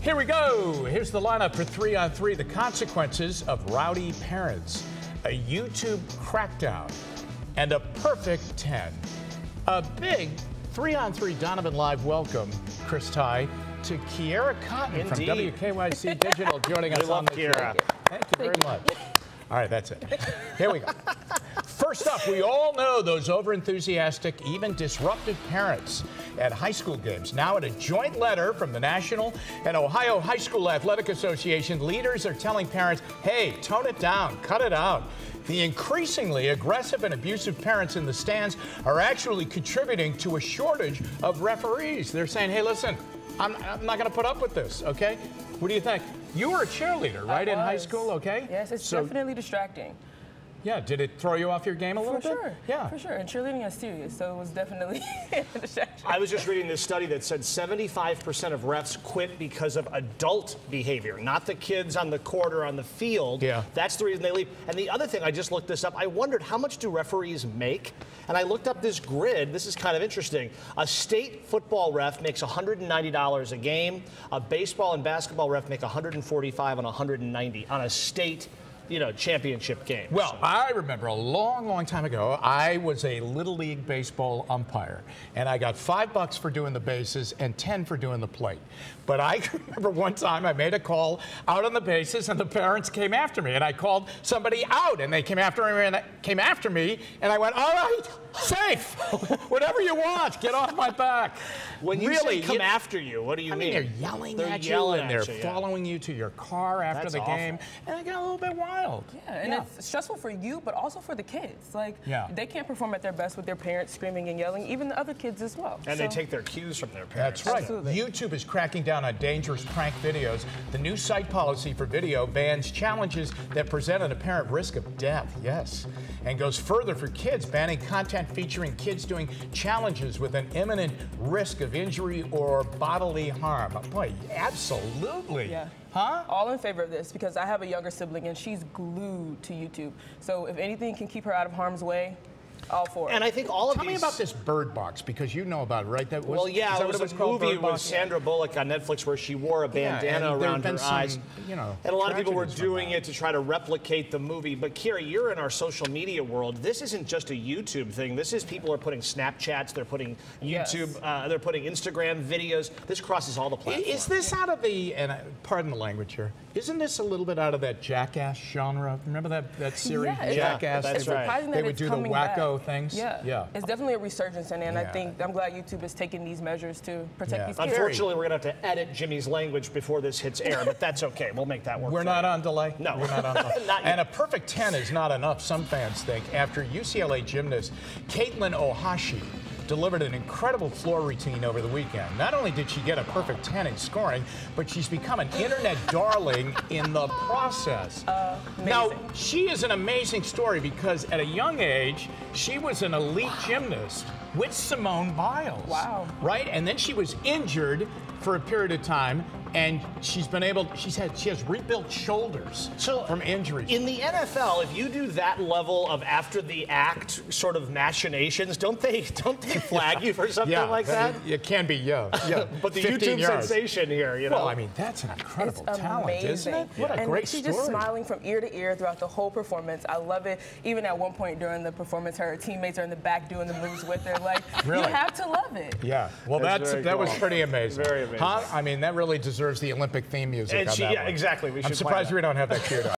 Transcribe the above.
Here we go. Here's the lineup for 3 on 3, the consequences of rowdy parents, a YouTube crackdown, and a perfect 10. A big 3 on 3 Donovan Live welcome, Chris Ty, to Kiera Cotton from WKYC Digital joining us on the show. Thank you very much. All right, that's it. Here we go. First up, we all know those overenthusiastic, even disruptive parents at high school games. Now, in a joint letter from the National and Ohio High School Athletic Association, leaders are telling parents, hey, tone it down, cut it out. The increasingly aggressive and abusive parents in the stands are actually contributing to a shortage of referees. They're saying, hey, listen, I'm not going to put up with this, okay? What do you think? You were a cheerleader, right, in high school, okay? Yes, it's definitely distracting. Yeah, did it throw you off your game a little bit? For sure. Yeah. For sure. And cheerleading is serious, so it was definitely a distraction. I was just reading this study that said 75% of refs quit because of adult behavior, not the kids on the court or on the field. Yeah. That's the reason they leave. And the other thing, I just looked this up. I wondered, how much do referees make? And I looked up this grid. This is kind of interesting. A state football ref makes $190 a game. A baseball and basketball ref make $145 and $190 on a state championship game. Well, I remember a long, long time ago, I was a Little League baseball umpire, and I got $5 for doing the bases and 10 for doing the plate. But I remember one time I made a call out on the bases, and the parents came after me, and I called somebody out, and they came after me, and I went, all right, safe, whatever you want, get off my back. When you say come after you, what do you mean? They're yelling at you, and they're following you to your car after the game, and it got a little bit wild. Yeah, and it's stressful for you, but also for the kids. Like, they can't perform at their best with their parents screaming and yelling, even the other kids as well. And they take their cues from their parents. That's right. Absolutely. YouTube is cracking down on dangerous prank videos. The new site policy for video bans challenges that present an apparent risk of death, yes, and goes further for kids, banning content featuring kids doing challenges with an imminent risk of injury or bodily harm. Boy, absolutely. Yeah. Huh? All in favor of this, because I have a younger sibling and she's glued to YouTube. So if anything can keep her out of harm's way, all for it. And I think all of Tell me about this Bird Box, because you know about it, right? That was, well, yeah, it was a movie with Sandra Yeah. Bullock on Netflix where she wore a bandana around her eyes. And a lot of people were doing it to try to replicate the movie. But Kira, you're in our social media world. This isn't just a YouTube thing. This is people are putting Snapchats, they're putting YouTube, they're putting Instagram videos. This crosses all the platforms. Is this out of the, and pardon the language here, isn't this a little bit out of that Jackass genre? Remember that series, Jackass? That's right. They would do the wacko things. Yeah. It's definitely a resurgence in it, and I think I'm glid YouTube is taking these measures to protect these kids. Unfortunately, we're going to have to edit Jimmy's language before this hits air, but that's okay. We'll make that work. We're not on delay? No. We're not on delay. And a perfect 10 is not enough, some fans think, after UCLA gymnast Caitlin Ohashi delivered an incredible floor routine over the weekend. Not only did she get a perfect 10 in scoring, but she's become an internet darling in the process. Now, she is an amazing story because at a young age, she was an elite gymnast with Simone Biles. Wow. Right? And then she was injured for a period of time, and she's been able, she has rebuilt shoulders from injuries. In the NFL, if you do that level of after the act sort of machinations, don't they flag you for something like that? It can be, yeah. But the YouTube sensation here, you know. Well, I mean, that's an incredible talent, isn't it? Yeah. What a great she's story. Just smiling from ear to ear throughout the whole performance. I love it. Even at one point during the performance, her teammates are in the back doing the moves with her. Like, you have to love it. Yeah. Well, that was pretty amazing. Very amazing. Huh? I mean, that really deserves the Olympic theme music. And on that one. exactly. I'm surprised we don't have that queued up.